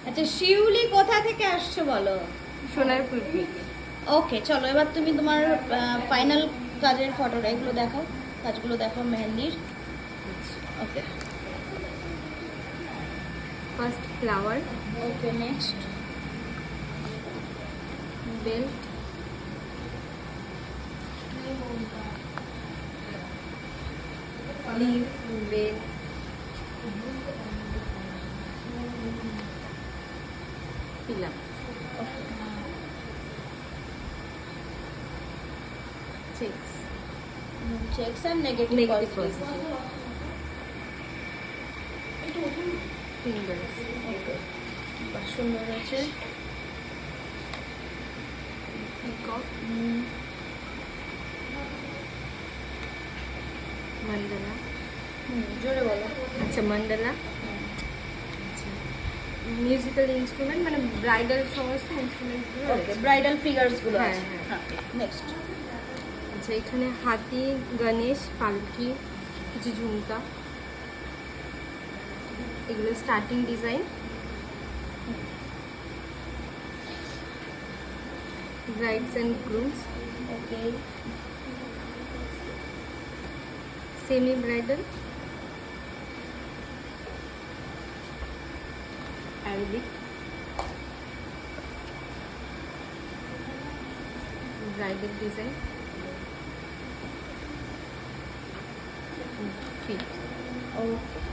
আচ্ছা, শিউলি কোথা থেকে আসছে বলো? সোনারপুর থেকে। ওকে, চলো এবার তুমি তোমার ফাইনাল কাজের ফটোটা এগুলো দেখাও, কাজগুলো দেখো মেহেন্দির। Okay. First flower, okay, next. Belt, leave, bell, film, checks, checks আর negative negative positive. Fingers, okay, বাহ, সুন্দর হয়েছে। পিকক, মান্ডালা। জোরে বলো। আচ্ছা, মান্ডালা। আচ্ছা, মিউজিক্যাল ইনস্ট্রুমেন্ট মানে ব্রাইডাল সমস্ত ইনস্ট্রুমেন্টগুলো ওকে, রয়েছে। ব্রাইডাল ফিগারস গুলো হ্যাঁ, আছে। হ্যাঁ। নেক্সট। আচ্ছা, এখানে হাতি, গণেশ, পালকি, কিছু ঝুমকা, এগুলো starting design. Brides and grooms, okay, semi bridal, Arabic, bridal design, fit. Okay.